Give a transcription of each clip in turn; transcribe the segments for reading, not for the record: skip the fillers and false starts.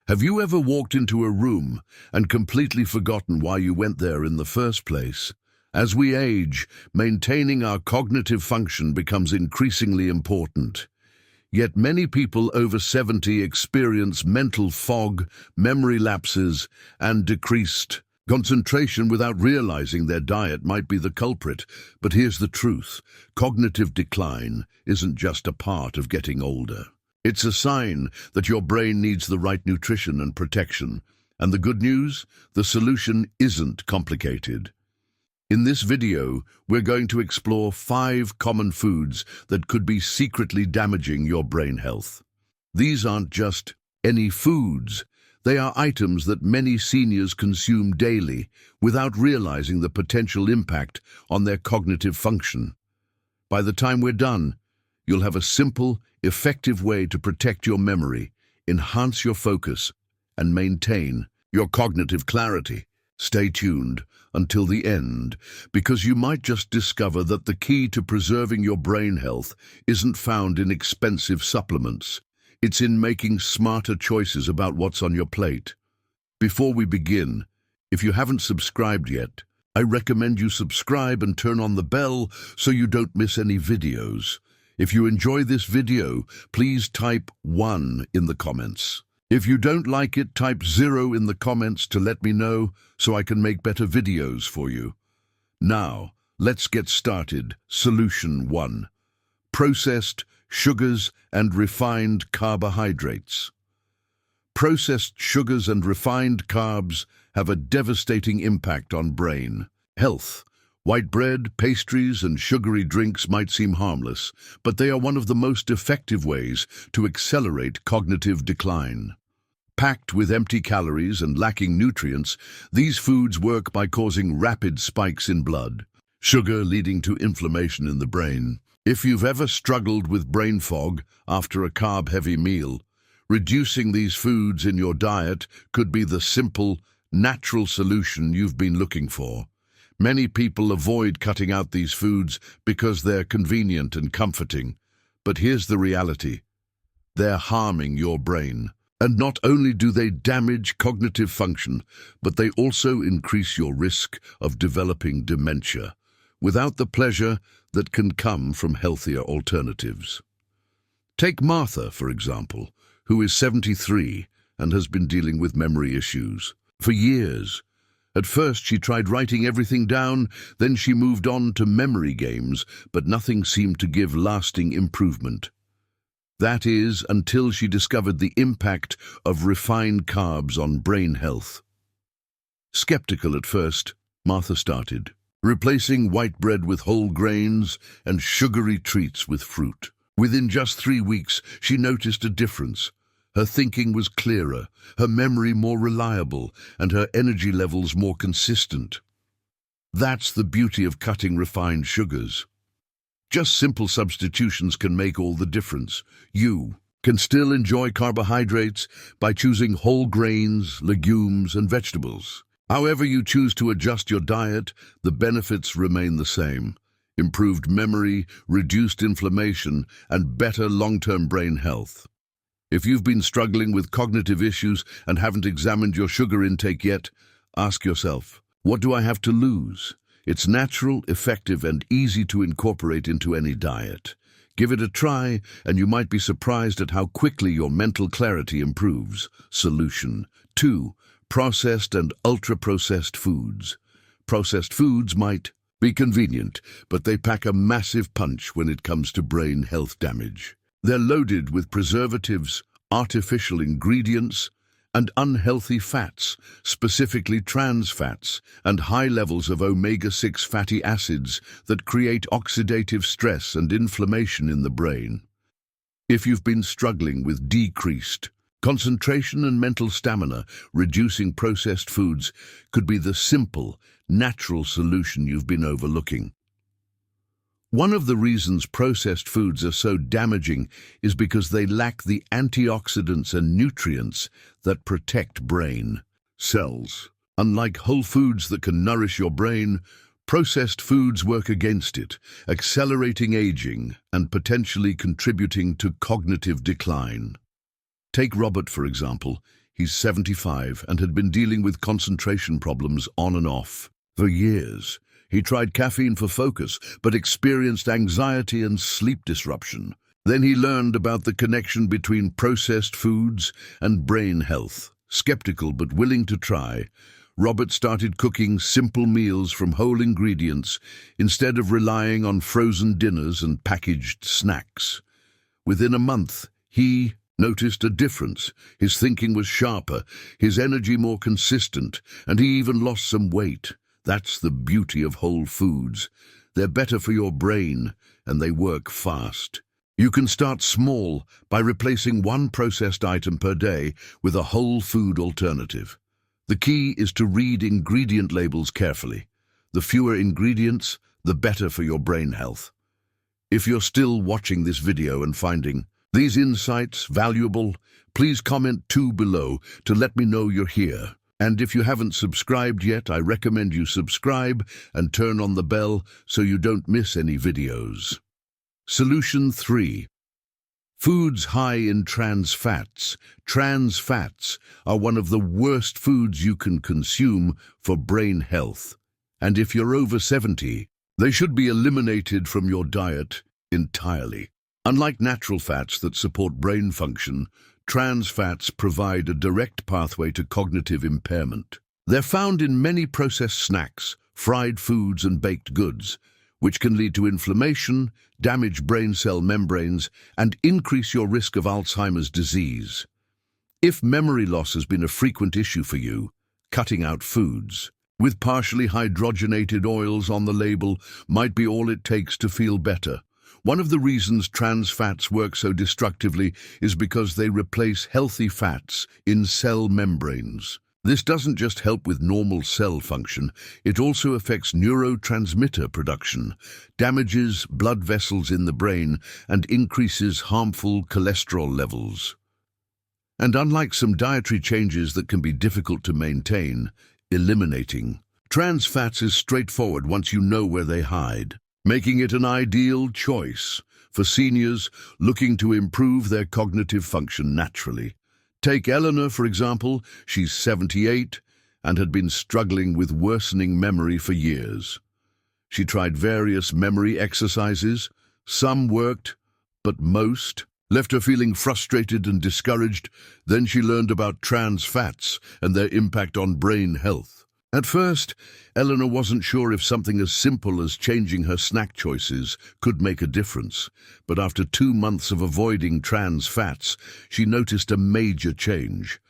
Have you ever walked into a room and completely forgotten why you went there in the first place? As we age, maintaining our cognitive function becomes increasingly important. Yet many people over 70 experience mental fog, memory lapses, and decreased concentration without realizing their diet might be the culprit. But here's the truth: cognitive decline isn't just a part of getting older. It's a sign that your brain needs the right nutrition and protection. And the good news? The solution isn't complicated. In this video, we're going to explore 5 common foods that could be secretly damaging your brain health. These aren't just any foods. They are items that many seniors consume daily without realizing the potential impact on their cognitive function. By the time we're done, you'll have a simple, effective way to protect your memory, enhance your focus, and maintain your cognitive clarity. Stay tuned until the end, because you might just discover that the key to preserving your brain health isn't found in expensive supplements. It's in making smarter choices about what's on your plate. Before we begin, if you haven't subscribed yet, I recommend you subscribe and turn on the bell so you don't miss any videos. If you enjoy this video, please type 1 in the comments. If you don't like it, type 0 in the comments to let me know so I can make better videos for you. Now, let's get started. Solution 1. Processed sugars and refined carbohydrates. Processed sugars and refined carbs have a devastating impact on brain health. White bread, pastries, and sugary drinks might seem harmless, but they are one of the most effective ways to accelerate cognitive decline. Packed with empty calories and lacking nutrients, these foods work by causing rapid spikes in blood sugar, leading to inflammation in the brain. If you've ever struggled with brain fog after a carb-heavy meal, reducing these foods in your diet could be the simple, natural solution you've been looking for. Many people avoid cutting out these foods because they're convenient and comforting. But here's the reality: they're harming your brain. And not only do they damage cognitive function, but they also increase your risk of developing dementia, without the pleasure that can come from healthier alternatives. Take Martha, for example, who is 73 and has been dealing with memory issues for years. At first, she tried writing everything down, then she moved on to memory games, but nothing seemed to give lasting improvement. That is, until she discovered the impact of refined carbs on brain health. Skeptical at first, Martha started replacing white bread with whole grains and sugary treats with fruit. Within just 3 weeks, she noticed a difference. Her thinking was clearer, her memory more reliable, and her energy levels more consistent. That's the beauty of cutting refined sugars. Just simple substitutions can make all the difference. You can still enjoy carbohydrates by choosing whole grains, legumes, and vegetables. However you choose to adjust your diet, the benefits remain the same: improved memory, reduced inflammation, and better long-term brain health. If you've been struggling with cognitive issues and haven't examined your sugar intake yet, ask yourself, what do I have to lose? It's natural, effective, and easy to incorporate into any diet. Give it a try, and you might be surprised at how quickly your mental clarity improves. Solution 2. Processed and ultra-processed foods. Processed foods might be convenient, but they pack a massive punch when it comes to brain health damage. They're loaded with preservatives, artificial ingredients, and unhealthy fats, specifically trans fats, and high levels of omega-6 fatty acids that create oxidative stress and inflammation in the brain. If you've been struggling with decreased concentration and mental stamina, reducing processed foods could be the simple, natural solution you've been overlooking. One of the reasons processed foods are so damaging is because they lack the antioxidants and nutrients that protect brain cells. Unlike whole foods that can nourish your brain, processed foods work against it, accelerating aging and potentially contributing to cognitive decline. Take Robert, for example. He's 75 and had been dealing with concentration problems on and off for years. He tried caffeine for focus, but experienced anxiety and sleep disruption. Then he learned about the connection between processed foods and brain health. Skeptical but willing to try, Robert started cooking simple meals from whole ingredients instead of relying on frozen dinners and packaged snacks. Within a month, he noticed a difference. His thinking was sharper, his energy more consistent, and he even lost some weight. That's the beauty of whole foods. They're better for your brain, and they work fast. You can start small by replacing one processed item per day with a whole food alternative. The key is to read ingredient labels carefully. The fewer ingredients, the better for your brain health. If you're still watching this video and finding these insights valuable, please comment 2 below to let me know you're here. And if you haven't subscribed yet, I recommend you subscribe and turn on the bell so you don't miss any videos. Solution 3. Foods high in trans fats. Trans fats are one of the worst foods you can consume for brain health. And if you're over 70, they should be eliminated from your diet entirely. Unlike natural fats that support brain function, trans fats provide a direct pathway to cognitive impairment. They're found in many processed snacks, fried foods, and baked goods, which can lead to inflammation, damage brain cell membranes, and increase your risk of Alzheimer's disease. If memory loss has been a frequent issue for you, cutting out foods with partially hydrogenated oils on the label might be all it takes to feel better. One of the reasons trans fats work so destructively is because they replace healthy fats in cell membranes. This doesn't just help with normal cell function, it also affects neurotransmitter production, damages blood vessels in the brain, and increases harmful cholesterol levels. And unlike some dietary changes that can be difficult to maintain, eliminating trans fats is straightforward once you know where they hide, making it an ideal choice for seniors looking to improve their cognitive function naturally. Take Eleanor, for example. She's 78 and had been struggling with worsening memory for years. She tried various memory exercises. Some worked, but most left her feeling frustrated and discouraged. Then she learned about trans fats and their impact on brain health. At first, Eleanor wasn't sure if something as simple as changing her snack choices could make a difference, but after 2 months of avoiding trans fats, she noticed a major change.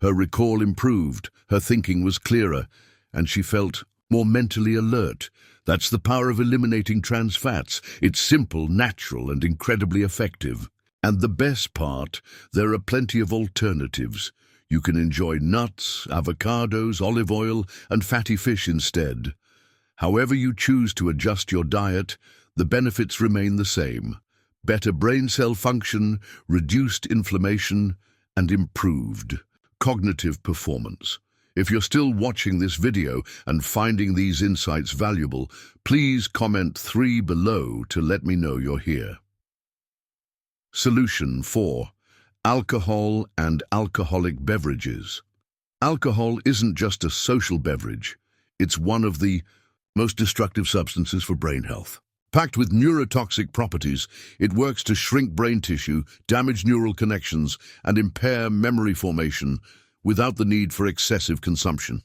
Her recall improved, her thinking was clearer, and she felt more mentally alert. That's the power of eliminating trans fats. It's simple, natural, and incredibly effective. And the best part, there are plenty of alternatives. You can enjoy nuts, avocados, olive oil, and fatty fish instead. However you choose to adjust your diet, the benefits remain the same. Better brain cell function, reduced inflammation, and improved cognitive performance. If you're still watching this video and finding these insights valuable, please comment 3 below to let me know you're here. Solution 4. Alcohol and alcoholic beverages. Alcohol isn't just a social beverage, it's one of the most destructive substances for brain health. Packed with neurotoxic properties, it works to shrink brain tissue, damage neural connections, and impair memory formation without the need for excessive consumption.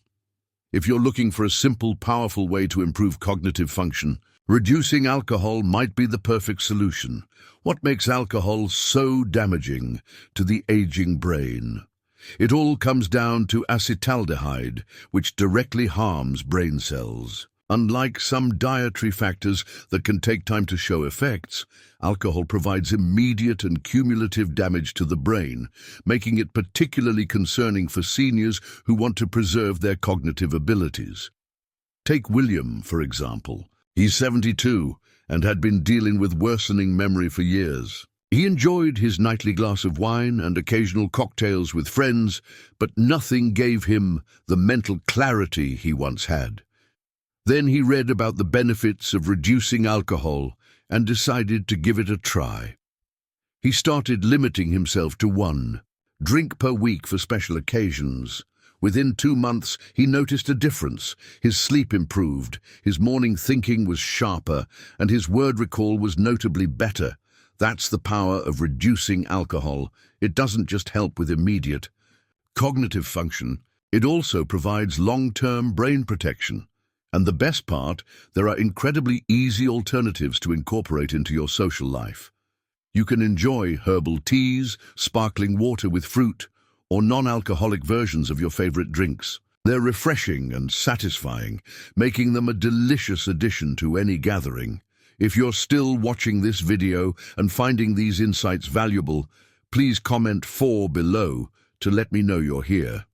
If you're looking for a simple, powerful way to improve cognitive function, reducing alcohol might be the perfect solution. What makes alcohol so damaging to the aging brain? It all comes down to acetaldehyde, which directly harms brain cells. Unlike some dietary factors that can take time to show effects, alcohol provides immediate and cumulative damage to the brain, making it particularly concerning for seniors who want to preserve their cognitive abilities. Take William, for example. He's 72 and had been dealing with worsening memory for years. He enjoyed his nightly glass of wine and occasional cocktails with friends, but nothing gave him the mental clarity he once had. Then he read about the benefits of reducing alcohol and decided to give it a try. He started limiting himself to 1 drink per week for special occasions. Within 2 months, he noticed a difference. His sleep improved, his morning thinking was sharper, and his word recall was notably better. That's the power of reducing alcohol. It doesn't just help with immediate cognitive function, it also provides long-term brain protection. And the best part, there are incredibly easy alternatives to incorporate into your social life. You can enjoy herbal teas, sparkling water with fruit, or non-alcoholic versions of your favorite drinks. They're refreshing and satisfying, making them a delicious addition to any gathering. If you're still watching this video and finding these insights valuable, please comment 4 below to let me know you're here.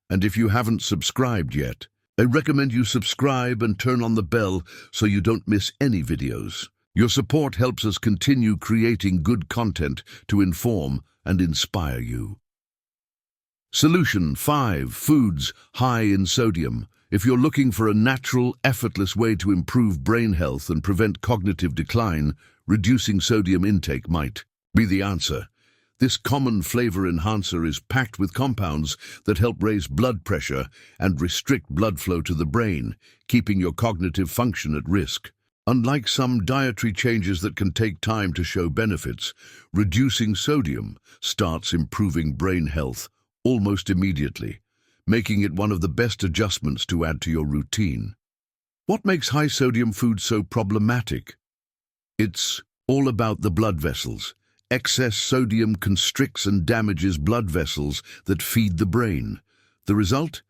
And if you haven't subscribed yet, I recommend you subscribe and turn on the bell so you don't miss any videos. Your support helps us continue creating good content to inform and inspire you. Solution 5. Foods high in sodium. If you're looking for a natural, effortless way to improve brain health and prevent cognitive decline, reducing sodium intake might be the answer. This common flavor enhancer is packed with compounds that help raise blood pressure and restrict blood flow to the brain, keeping your cognitive function at risk. Unlike some dietary changes that can take time to show benefits, reducing sodium starts improving brain health almost immediately, making it one of the best adjustments to add to your routine. What makes high-sodium food so problematic? It's all about the blood vessels. Excess sodium constricts and damages blood vessels that feed the brain. The result?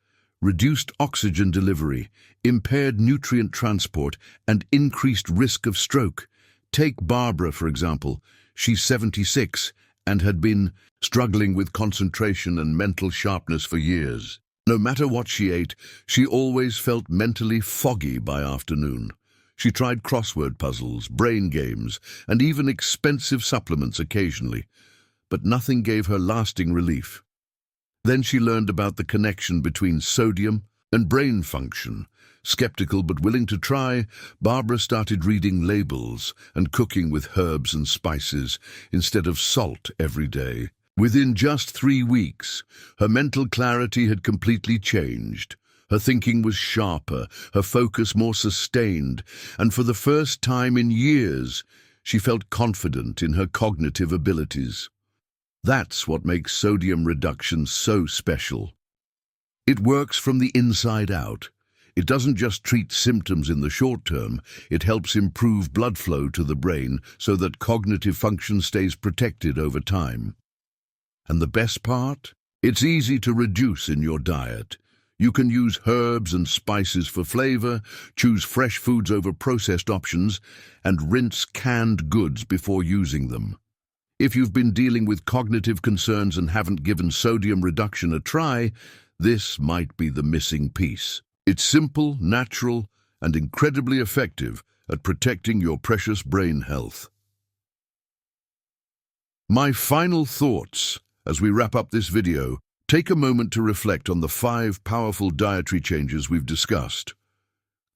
Reduced oxygen delivery, impaired nutrient transport, and increased risk of stroke. Take Barbara, for example. She's 76 and had been struggling with concentration and mental sharpness for years. No matter what she ate, she always felt mentally foggy by afternoon. She tried crossword puzzles, brain games, and even expensive supplements occasionally, but nothing gave her lasting relief. Then she learned about the connection between sodium and brain function. Skeptical but willing to try, Barbara started reading labels and cooking with herbs and spices instead of salt every day. Within just 3 weeks, her mental clarity had completely changed. Her thinking was sharper, her focus more sustained, and for the first time in years, she felt confident in her cognitive abilities. That's what makes sodium reduction so special. It works from the inside out. It doesn't just treat symptoms in the short term, it helps improve blood flow to the brain so that cognitive function stays protected over time. And the best part? It's easy to reduce in your diet. You can use herbs and spices for flavor, choose fresh foods over processed options, and rinse canned goods before using them. If you've been dealing with cognitive concerns and haven't given sodium reduction a try, this might be the missing piece. It's simple, natural, and incredibly effective at protecting your precious brain health. My final thoughts as we wrap up this video. Take a moment to reflect on the 5 powerful dietary changes we've discussed.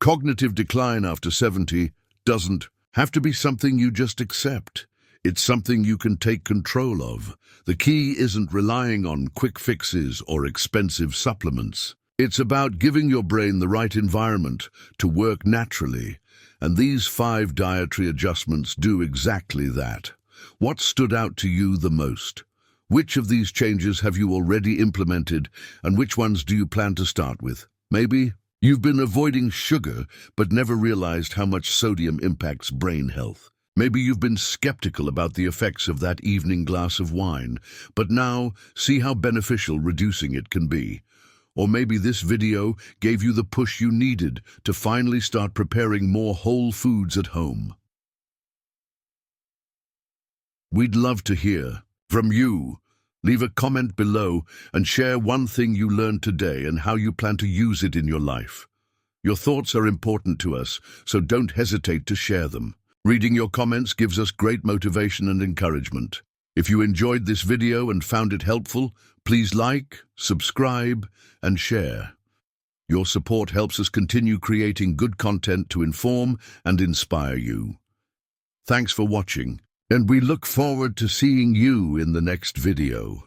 Cognitive decline after 70 doesn't have to be something you just accept. It's something you can take control of. The key isn't relying on quick fixes or expensive supplements. It's about giving your brain the right environment to work naturally, and these 5 dietary adjustments do exactly that. What stood out to you the most? Which of these changes have you already implemented, and which ones do you plan to start with? Maybe you've been avoiding sugar but never realized how much sodium impacts brain health. Maybe you've been skeptical about the effects of that evening glass of wine, but now see how beneficial reducing it can be. Or maybe this video gave you the push you needed to finally start preparing more whole foods at home. We'd love to hear from you. Leave a comment below and share one thing you learned today and how you plan to use it in your life. Your thoughts are important to us, so don't hesitate to share them. Reading your comments gives us great motivation and encouragement. If you enjoyed this video and found it helpful, please like, subscribe, and share. Your support helps us continue creating good content to inform and inspire you. Thanks for watching, and we look forward to seeing you in the next video.